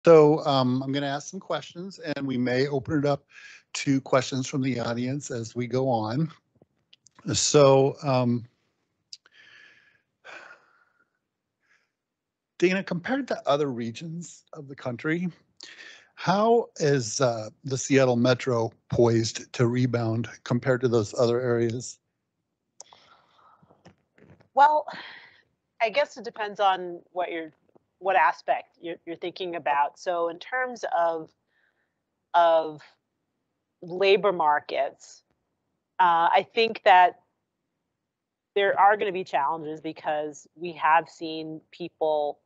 So I'm going to ask some questions, and we may open it up to questions from the audience as we go on. So, Dana, compared to other regions of the country, how is the Seattle Metro poised to rebound compared to those other areas? Well, I guess it depends on what aspect you're thinking about. So in terms of labor markets, I think that there are going to be challenges because we have seen people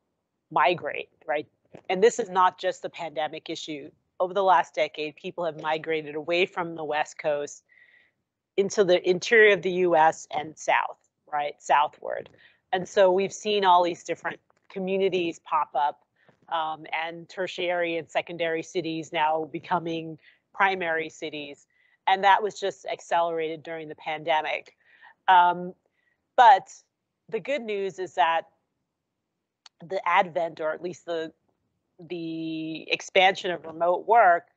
migrate, right? And this is not just a pandemic issue. Over the last decade, people have migrated away from the West Coast into the interior of the US and south, right? Southward. And so we've seen all these different communities pop up, and tertiary and secondary cities now becoming primary cities. And that was just accelerated during the pandemic. But the good news is that the advent, or at least the expansion of remote work,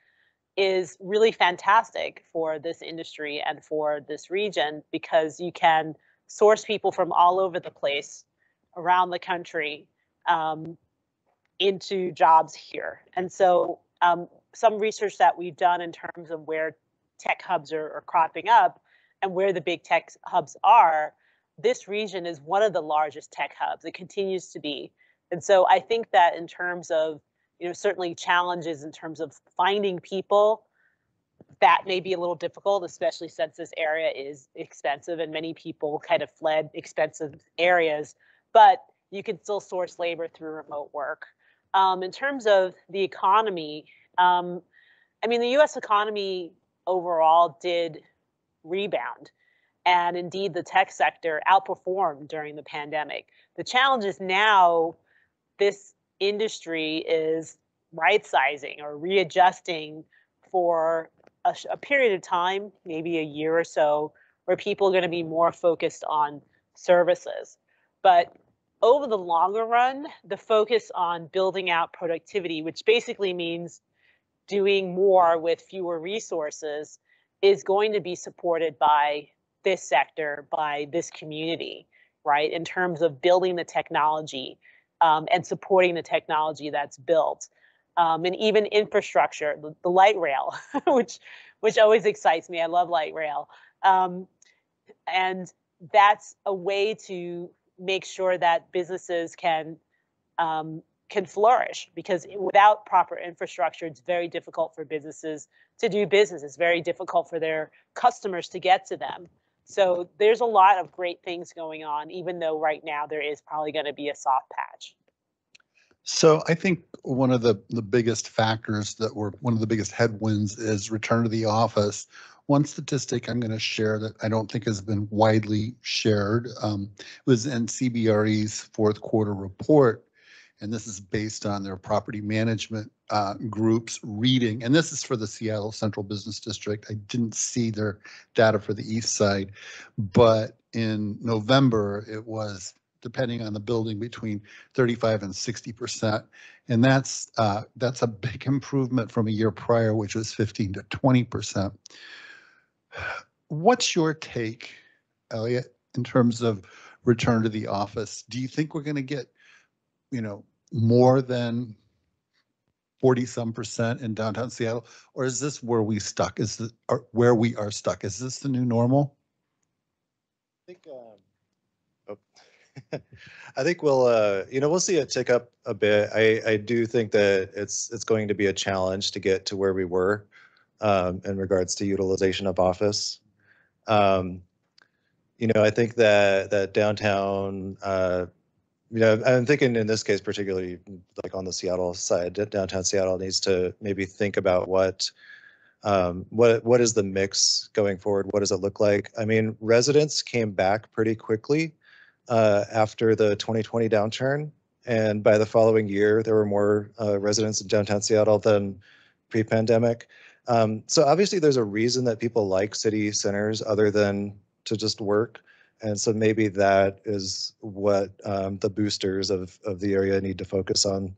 is really fantastic for this industry and for this region, because you can source people from all over the place around the country into jobs here. And so some research that we've done in terms of where tech hubs are cropping up and where the big tech hubs are, this region is one of the largest tech hubs. It continues to be. And so I think that in terms of, certainly challenges in terms of finding people, that may be a little difficult, especially since this area is expensive and many people kind of fled expensive areas, but you can still source labor through remote work. In terms of the economy, the US economy overall did rebound. And indeed, the tech sector outperformed during the pandemic. The challenge is now this industry is right-sizing or readjusting for a period of time, maybe a year or so, where people are going to be more focused on services. But over the longer run, the focus on building out productivity, which basically means doing more with fewer resources, is going to be supported by this sector, by this community, right? In terms of building the technology and supporting the technology that's built. And even infrastructure, the light rail, which always excites me. I love light rail. And that's a way to make sure that businesses can flourish, because without proper infrastructure, it's very difficult for businesses to do business. It's very difficult for their customers to get to them. So there's a lot of great things going on, even though right now there is probably going to be a soft patch. So I think one of the biggest factors that were one of the biggest headwinds is return to the office. One statistic I'm going to share that I don't think has been widely shared was in CBRE's fourth quarter report. And this is based on their property management group's reading. And this is for the Seattle Central Business District. I didn't see their data for the East Side, but in November, it was, depending on the building, between 35 and 60%. And that's a big improvement from a year prior, which was 15 to 20%. What's your take, Elliott, in terms of return to the office? Do you think we're going to get, more than 40-some% in downtown Seattle, or is this where we stuck? Where we are stuck? Is this the new normal? I think we'll see it tick up a bit. I do think that it's going to be a challenge to get to where we were in regards to utilization of office. I think that downtown, I'm thinking in this case, particularly like on the Seattle side, downtown Seattle needs to maybe think about what is the mix going forward? What does it look like? I mean, residents came back pretty quickly after the 2020 downturn. And by the following year, there were more residents in downtown Seattle than pre-pandemic. So obviously there's a reason that people like city centers other than to just work. And so maybe that is what the boosters of the area need to focus on.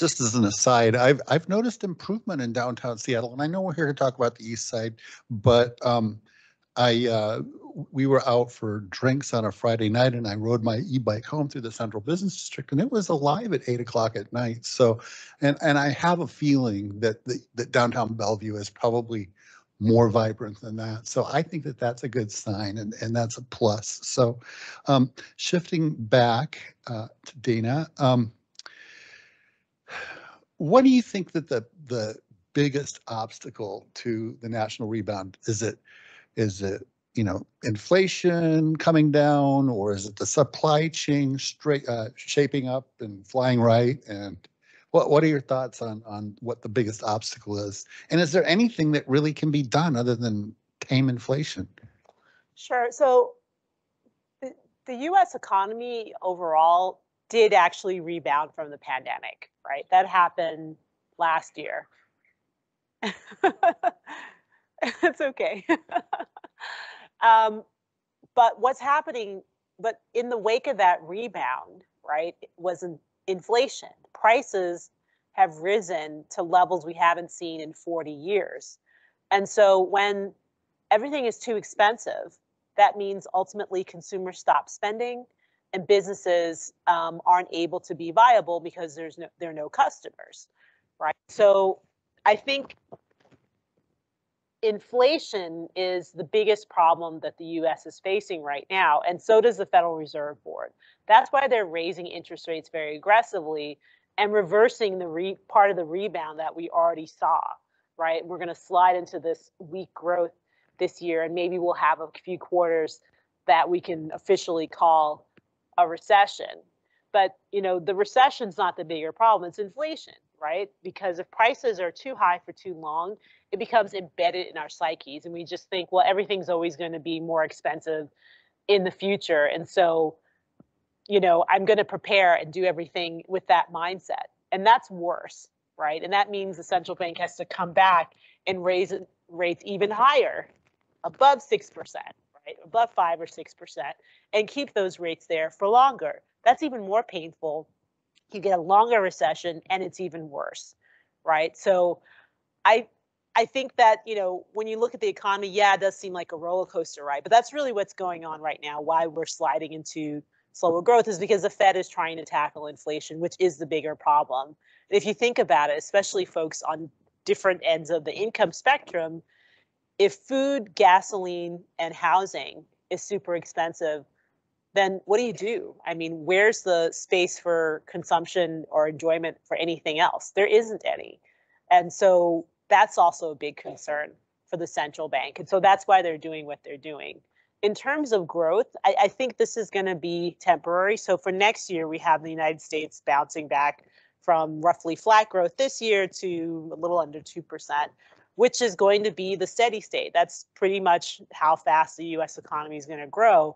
just as an aside, I've noticed improvement in downtown Seattle, and I know we're here to talk about the east side, but we were out for drinks on a Friday night, and I rode my e-bike home through the Central Business District, and it was alive at 8 o'clock at night. So, and I have a feeling that that downtown Bellevue is probably more vibrant than that. So I think that that's a good sign, and that's a plus. So, shifting back to Dana. What do you think that the biggest obstacle to the national rebound is? It inflation coming down, or is it the supply chain shaping up and flying right? And what are your thoughts on what the biggest obstacle is? And is there anything that really can be done other than tame inflation? Sure. So the U.S. economy overall did actually rebound from the pandemic, right? That happened last year. It's okay. But what's happening, but in the wake of that rebound, right, was inflation. Prices have risen to levels we haven't seen in 40 years. And so when everything is too expensive, that means ultimately consumers stop spending and businesses aren't able to be viable because there are no customers, right? So I think inflation is the biggest problem that the U.S. is facing right now, and so does the Federal Reserve Board. That's why they're raising interest rates very aggressively and reversing the part of the rebound that we already saw, right? We're going to slide into this weak growth this year, and maybe we'll have a few quarters that we can officially call a recession. But, the recession's not the bigger problem, it's inflation, right? Because if prices are too high for too long, it becomes embedded in our psyches, and we just think, well, everything's always going to be more expensive in the future. And so, I'm going to prepare and do everything with that mindset. And that's worse, right? And that means the central bank has to come back and raise rates even higher, above 6%, right? Above 5 or 6%, and keep those rates there for longer. That's even more painful. You get a longer recession and it's even worse, right? So I think that, when you look at the economy, yeah, it does seem like a roller coaster ride, but that's really what's going on right now. Why we're sliding into slower growth is because the Fed is trying to tackle inflation, which is the bigger problem. And if you think about it, especially folks on different ends of the income spectrum, if food, gasoline, and housing is super expensive, then what do you do? I mean, where's the space for consumption or enjoyment for anything else? There isn't any. And so that's also a big concern for the central bank. And so that's why they're doing what they're doing. In terms of growth, I think this is going to be temporary. So for next year, we have the United States bouncing back from roughly flat growth this year to a little under 2%, which is going to be the steady state. That's pretty much how fast the US economy is going to grow.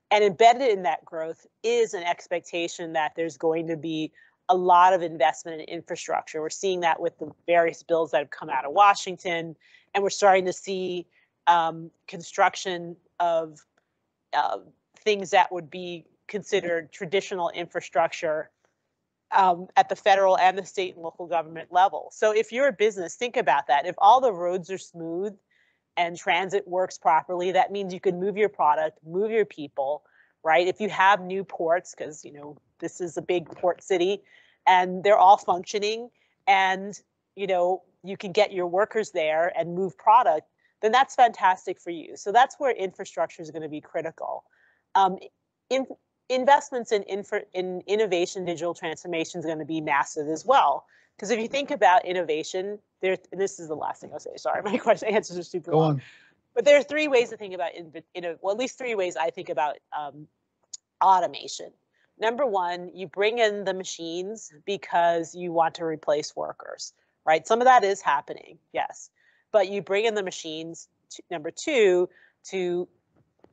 And embedded in that growth is an expectation that there's going to be a lot of investment in infrastructure. We're seeing that with the various bills that have come out of Washington, and we're starting to see construction of things that would be considered traditional infrastructure at the federal and the state and local government level. So if you're a business, think about that. If all the roads are smooth and transit works properly, that means you can move your product, move your people, right? If you have new ports, because this is a big port city, and they're all functioning, and you can get your workers there and move product, then that's fantastic for you. So that's where infrastructure is going to be critical. Investments in innovation, digital transformation is going to be massive as well. Because if you think about innovation, and this is the last thing I'll say. Sorry, my answers are super long. Go on. But there are three ways to think about, well, at least three ways I think about automation. Number one, you bring in the machines because you want to replace workers, right? Some of that is happening, yes. But you bring in the machines, number two, to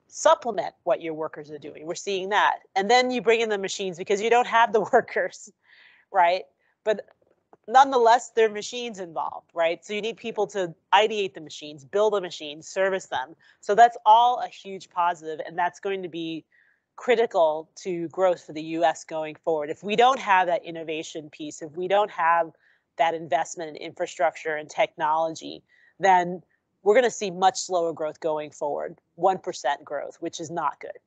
supplement what your workers are doing. We're seeing that. And then you bring in the machines because you don't have the workers, right? But nonetheless, there are machines involved, right? So you need people to ideate the machines, build the machines, service them. So that's all a huge positive, and that's going to be critical to growth for the US going forward. If we don't have that innovation piece, if we don't have that investment in infrastructure and technology, then we're going to see much slower growth going forward, 1% growth, which is not good.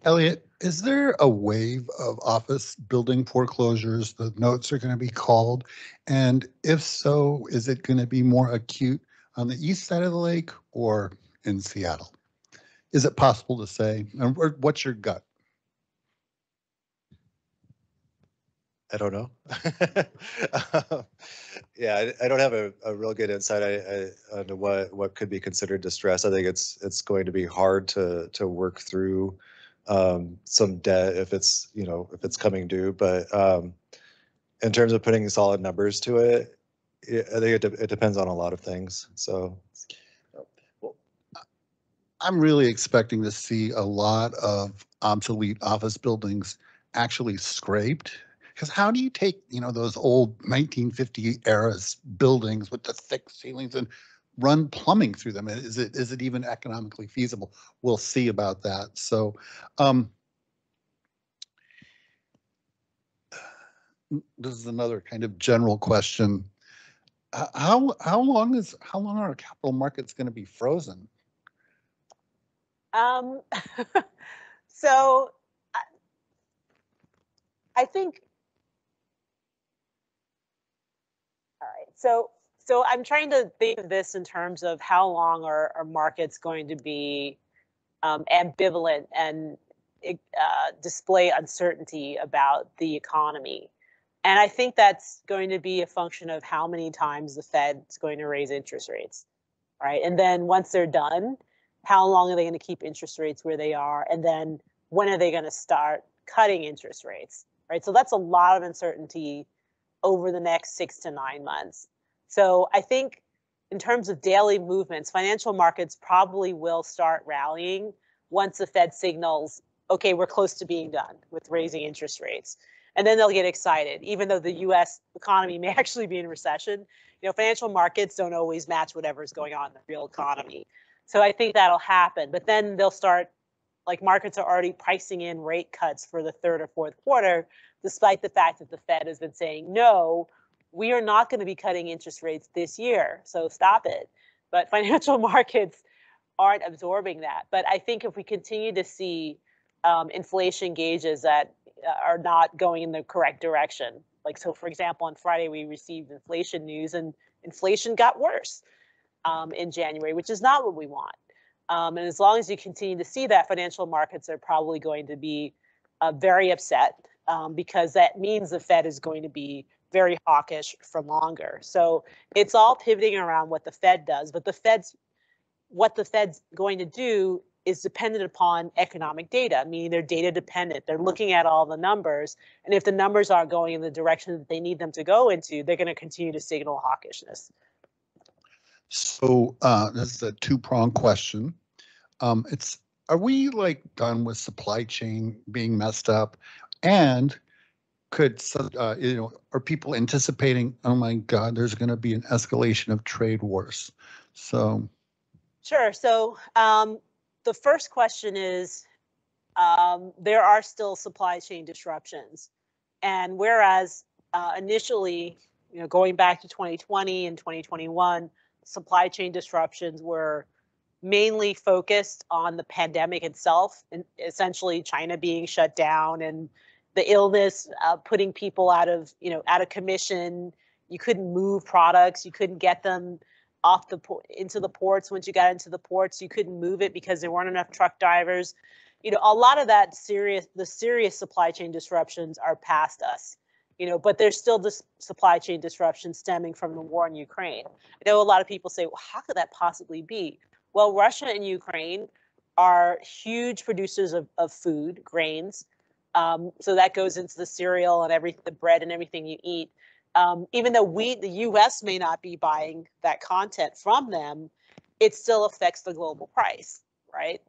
Elliott, is there a wave of office building foreclosures? The notes are going to be called. And if so, is it going to be more acute on the east side of the lake or in Seattle? Is it possible to say? And what's your gut? I don't know. Yeah, I don't have a real good insight on what could be considered distress. I think it's going to be hard to work through some debt if it's if it's coming due. But in terms of putting solid numbers to it, I think it depends on a lot of things. So I'm really expecting to see a lot of obsolete office buildings actually scraped. Because how do you take, those old 1950 eras buildings with the thick ceilings and run plumbing through them? Is it even economically feasible? We'll see about that. So this is another kind of general question. How long are capital markets going to be frozen? So I think, all right, so I'm trying to think of this in terms of how long are markets going to be ambivalent and display uncertainty about the economy. And I think that's going to be a function of how many times the Fed's going to raise interest rates, right? And then once they're done, how long are they going to keep interest rates where they are? And then when are they going to start cutting interest rates, right? So that's a lot of uncertainty over the next 6 to 9 months. So I think in terms of daily movements, financial markets probably will start rallying once the Fed signals, okay, we're close to being done with raising interest rates. And then they'll get excited, even though the US economy may actually be in recession. Financial markets don't always match whatever's going on in the real economy. So I think that'll happen. But then they'll start, like markets are already pricing in rate cuts for the third or fourth quarter, despite the fact that the Fed has been saying, no, we are not going to be cutting interest rates this year. So stop it. But financial markets aren't absorbing that. But I think if we continue to see inflation gauges that are not going in the correct direction, like, so for example, on Friday, we received inflation news and inflation got worse in January, which is not what we want. And as long as you continue to see that, financial markets are probably going to be very upset because that means the Fed is going to be very hawkish for longer. So it's all pivoting around what the Fed does, but what the Fed's going to do is dependent upon economic data, meaning they're data dependent. They're looking at all the numbers, and if the numbers aren't going in the direction that they need them to go into, they're going to continue to signal hawkishness. So this is a two-pronged question. Are we done with supply chain being messed up, and are people anticipating, oh my God, there's going to be an escalation of trade wars? So sure. So the first question is, there are still supply chain disruptions, and whereas initially, going back to 2020 and 2021, supply chain disruptions were mainly focused on the pandemic itself, and essentially China being shut down and the illness putting people out of commission. You couldn't move products, you couldn't get them off into the ports. Once you got into the ports, you couldn't move it because there weren't enough truck drivers. A lot of the serious supply chain disruptions are past us. But there's still this supply chain disruption stemming from the war in Ukraine. I know a lot of people say, well, how could that possibly be? Well, Russia and Ukraine are huge producers of food, grains. So that goes into the cereal and the bread and everything you eat. Even though the U.S. may not be buying that content from them, it still affects the global price, right?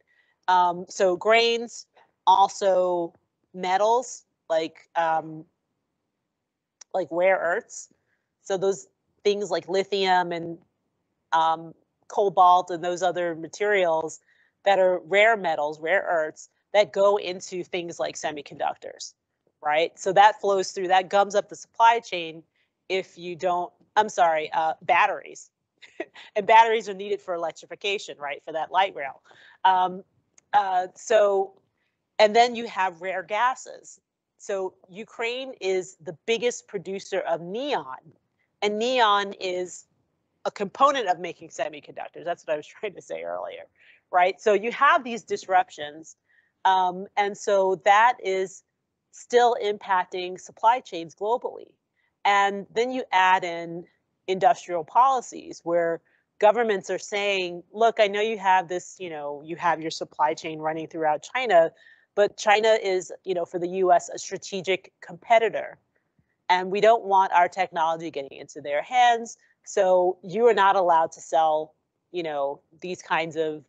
So grains, also metals like rare earths. So those things like lithium and cobalt and those other materials, that are rare metals, rare earths that go into things like semiconductors, right? So that flows through, that gums up the supply chain if you don't, I'm sorry, batteries. And batteries are needed for electrification, right? For that light rail. And then you have rare gases. So Ukraine is the biggest producer of neon, and neon is a component of making semiconductors. That's what I was trying to say earlier, right? So you have these disruptions, and so that is still impacting supply chains globally. And then you add in industrial policies where governments are saying, look, I know you have this, you have your supply chain running throughout China, but China is, for the US, a strategic competitor. And we don't want our technology getting into their hands. So you are not allowed to sell, these kinds of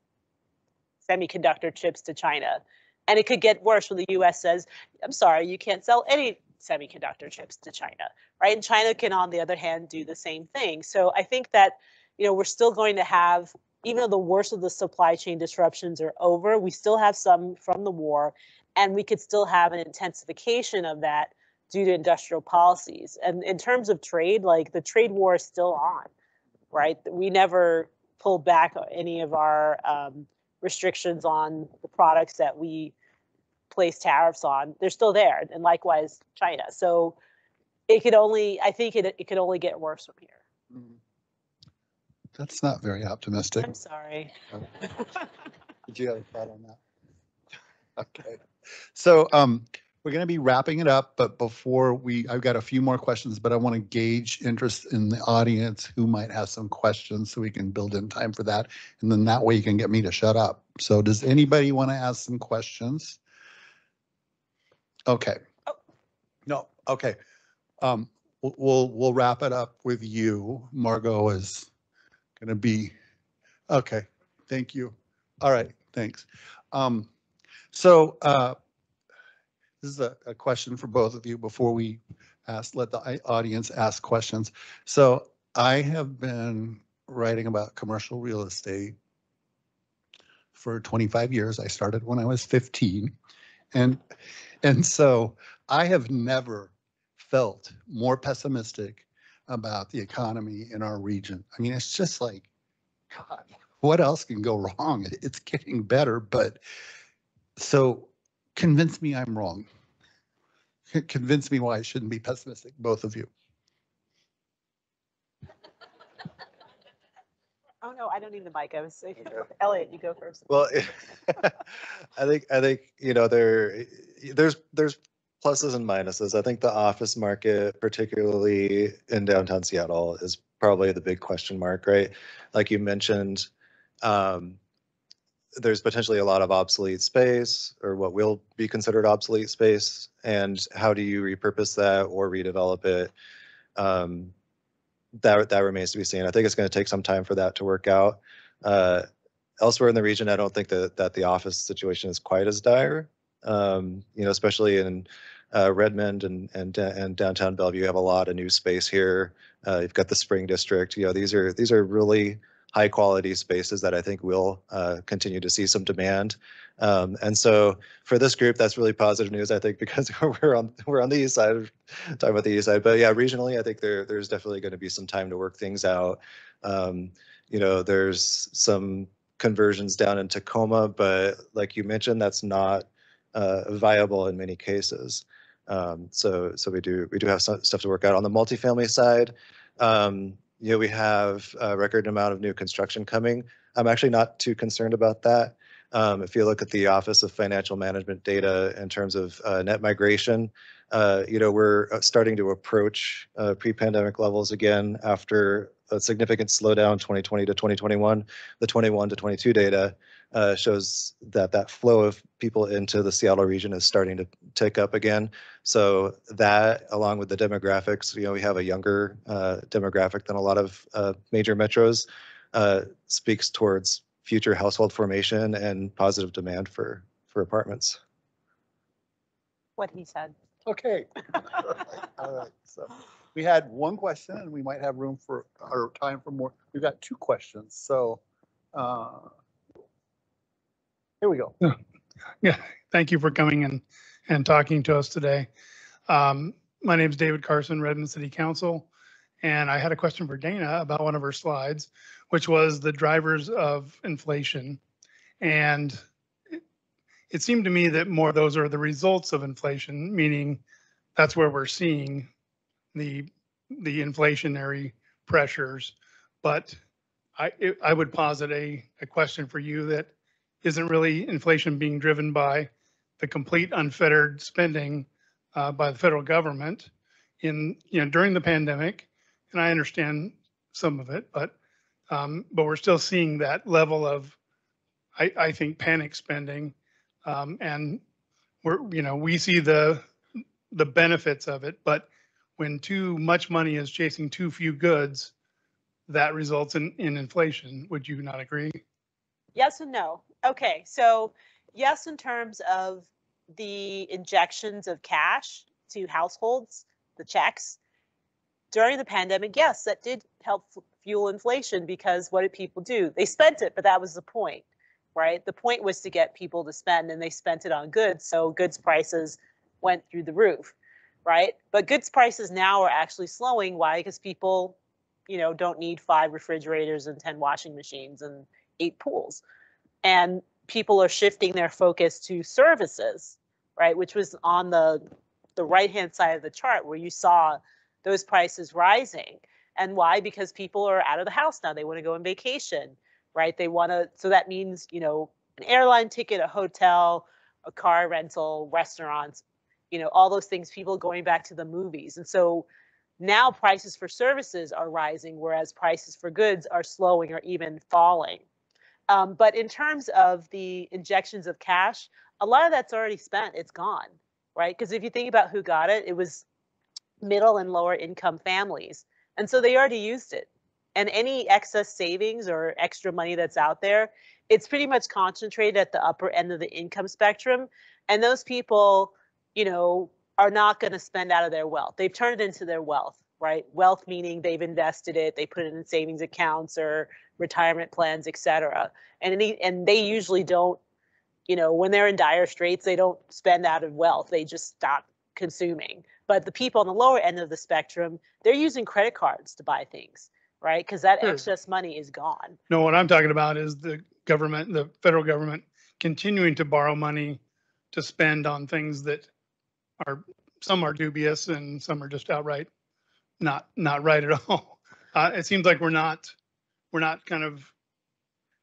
semiconductor chips to China. And it could get worse when the US says, I'm sorry, you can't sell any semiconductor chips to China, right? And China can, on the other hand, do the same thing. So I think that, we're still going to have, even though the worst of the supply chain disruptions are over, we still have some from the war, and we could still have an intensification of that due to industrial policies. And in terms of trade, like the trade war is still on, right? We never pulled back any of our restrictions on the products that we place tariffs on. They're still there, and likewise China. So it could only, I think it could only get worse from here. That's not very optimistic. I'm sorry. Did you have a thought on that? Okay. So we're going to be wrapping it up, but before I've got a few more questions, but I want to gauge interest in the audience who might have some questions so we can build in time for that. And then that way you can get me to shut up. So does anybody want to ask some questions? Okay. No. Okay. We'll wrap it up with you. Margot is going to be, okay. Thank you. All right. Thanks. So this is a question for both of you before we let the audience ask questions. So I have been writing about commercial real estate for 25 years. I started when I was 15. And so I have never felt more pessimistic about the economy in our region. I mean, it's just like, God, what else can go wrong? It's getting better, but so convince me I'm wrong. Convince me why I shouldn't be pessimistic, both of you. Oh no, I don't need the mic. I was saying, Elliott, you go first. Well, I think there's pluses and minuses. I think the office market, particularly in downtown Seattle, is probably the big question mark, right? Like you mentioned, there's potentially a lot of obsolete space, or what will be considered obsolete space, and how do you repurpose that or redevelop it? That remains to be seen. I think it's going to take some time for that to work out. Elsewhere in the region, I don't think that the office situation is quite as dire. Especially in Redmond and downtown Bellevue, you have a lot of new space here. You've got the Spring District. These are really high quality spaces that I think will continue to see some demand. And so for this group, that's really positive news, I think, because we're on the east side, talking about the east side. But yeah, regionally, I think there's definitely going to be some time to work things out. There's some conversions down in Tacoma, but like you mentioned, that's not viable in many cases. So we do have some stuff to work out on the multifamily side. We have a record amount of new construction coming. I'm actually not too concerned about that. If you look at the Office of Financial Management data in terms of net migration, we're starting to approach pre-pandemic levels again after a significant slowdown 2020 to 2021. The 21 to 22 data shows that flow of people into the Seattle region is starting to tick up again. So that, along with the demographics, we have a younger demographic than a lot of major metros, speaks towards future household formation and positive demand for apartments. What he said. Okay. All right. So we had one question, and we might have room for or time for more. We've got two questions. So Here we go. Yeah, thank you for coming and talking to us today. My name is David Carson, Redmond City Council, and I had a question for Dana about one of her slides, which was the drivers of inflation. And it seemed to me that more of those are the results of inflation, meaning that's where we're seeing the inflationary pressures. But I would posit a question for you that isn't really inflation being driven by the complete unfettered spending by the federal government during the pandemic, and I understand some of it, but we're still seeing that level of I think panic spending, and we see the benefits of it, but when too much money is chasing too few goods, that results in inflation. Would you not agree? Yes and no. Okay, so yes, in terms of the injections of cash to households, the checks during the pandemic, yes, that did help fuel inflation, because what did people do? They spent it, but that was the point, right? The point was to get people to spend, and they spent it on goods, so goods prices went through the roof, right? But goods prices now are actually slowing. Why? Because people, don't need 5 refrigerators and 10 washing machines and 8 pools. And people are shifting their focus to services, right? Which was on the right-hand side of the chart, where you saw those prices rising. And why? Because people are out of the house now. They want to go on vacation, right? They want to, so that means, an airline ticket, a hotel, a car rental, restaurants, all those things, people going back to the movies. And so now prices for services are rising, whereas prices for goods are slowing or even falling. But in terms of the injections of cash, a lot of that's already spent. It's gone, right? Because if you think about who got it, it was middle and lower income families. And so they already used it. And any excess savings or extra money that's out there, it's pretty much concentrated at the upper end of the income spectrum. And those people, are not going to spend out of their wealth. They've turned it into their wealth, right? Wealth meaning they've invested it, they put it in savings accounts or retirement plans, et cetera. And they usually don't, when they're in dire straits, they don't spend out of wealth. They just stop consuming. But the people on the lower end of the spectrum, they're using credit cards to buy things, right? Because that excess money is gone. No, what I'm talking about is the federal government continuing to borrow money to spend on things that some are dubious and some are just outright not right at all. It seems like we're not kind of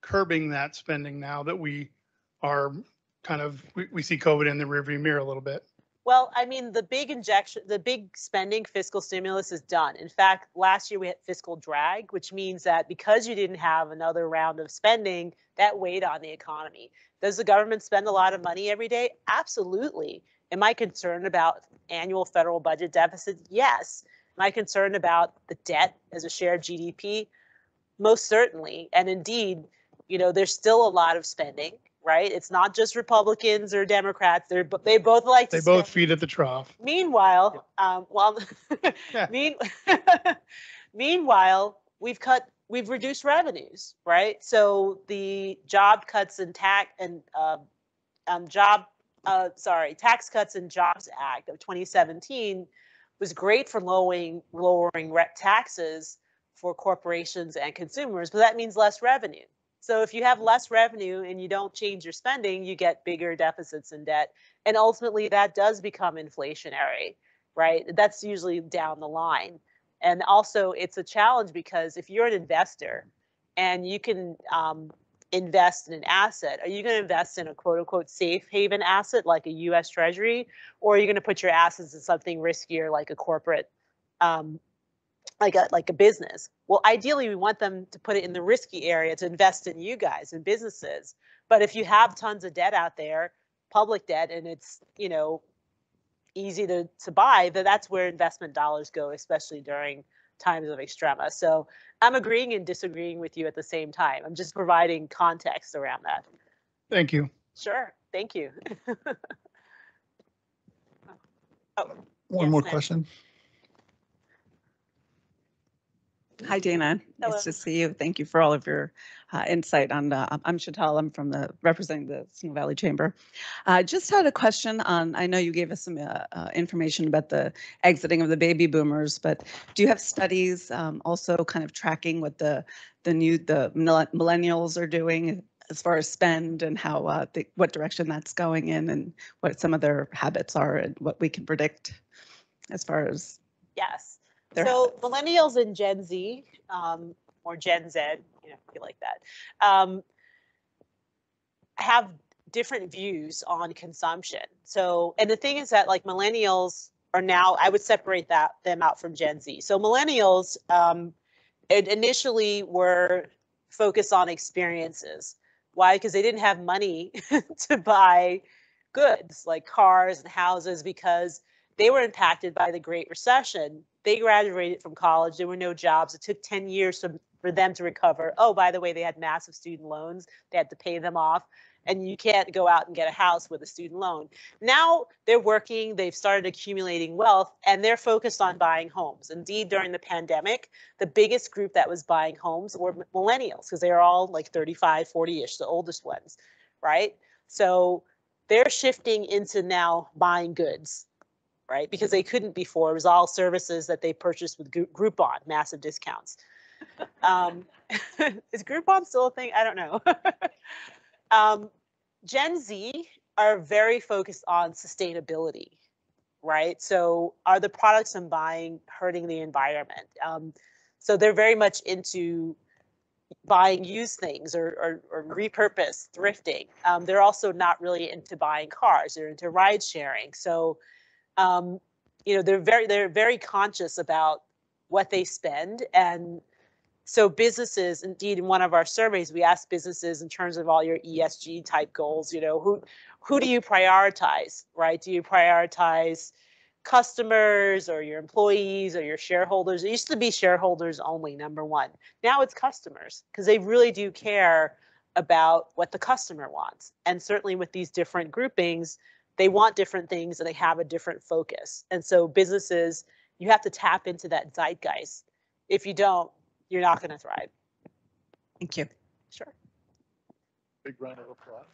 curbing that spending now that we are we see COVID in the rearview mirror a little bit. Well, I mean, the big spending fiscal stimulus is done. In fact, last year we had fiscal drag, which means that because you didn't have another round of spending, that weighed on the economy. Does the government spend a lot of money every day? Absolutely. Am I concerned about annual federal budget deficit? Yes. Am I concerned about the debt as a share of GDP? Most certainly. And indeed, there's still a lot of spending, right? It's not just Republicans or Democrats. They both like to. They both feed at the trough. Meanwhile, meanwhile, we've reduced revenues, right? So the job cuts and Tax Cuts and Jobs Act of 2017 was great for lowering taxes for corporations and consumers, but that means less revenue. So if you have less revenue and you don't change your spending, you get bigger deficits and debt. And ultimately that does become inflationary, right? That's usually down the line. And also it's a challenge because if you're an investor and you can invest in an asset, are you going to invest in a quote unquote safe haven asset like a US Treasury, or are you going to put your assets in something riskier like a corporate, like a business? Well, ideally we want them to put it in the risky area to invest in you guys and businesses. But if you have tons of debt out there, public debt, and it's, easy to buy, that's where investment dollars go, especially during times of extrema. So I'm agreeing and disagreeing with you at the same time. I'm just providing context around that. Thank you. Sure. Thank you. One more question. Hi, Dana. Hello. Nice to see you. Thank you for all of your insight on I'm Chantal. I'm from representing the Snow Valley Chamber. Just had a question on, I know you gave us some information about the exiting of the baby boomers, but do you have studies also kind of tracking what the millennials are doing as far as spend and how what direction that's going in and what some of their habits are and what we can predict as far as Yes. their So habits? millennials and Gen Z, or Gen Z, you know, if you like that, have different views on consumption. So, and the thing is that like millennials are now, I would separate them out from Gen Z. So millennials initially were focused on experiences. Why? Because they didn't have money to buy goods like cars and houses because they were impacted by the Great Recession. They graduated from college. There were no jobs. It took 10 years for them to recover. Oh, by the way, they had massive student loans. They had to pay them off. And you can't go out and get a house with a student loan. Now they're working, they've started accumulating wealth, and they're focused on buying homes. Indeed, during the pandemic, the biggest group that was buying homes were millennials because they are all like 35, 40-ish, the oldest ones, right? So they're shifting into now buying goods, right? Because they couldn't before. It was all services that they purchased with Groupon, massive discounts. Is Groupon still a thing? I don't know. Gen Z are very focused on sustainability, right? So are the products I'm buying hurting the environment? So they're very much into buying used things or repurpose, thrifting. They're also not really into buying cars. They're into ride sharing. So, you know, they're very conscious about what they spend. And so businesses, indeed, in one of our surveys, we asked businesses in terms of all your ESG type goals, you know, who do you prioritize, right? Do you prioritize customers or your employees or your shareholders? It used to be shareholders only, number one. Now it's customers because they really do care about what the customer wants. And certainly with these different groupings, they want different things and they have a different focus. And so businesses, you have to tap into that zeitgeist. If you don't, you're not going to thrive. Thank you. Sure. Big round of applause.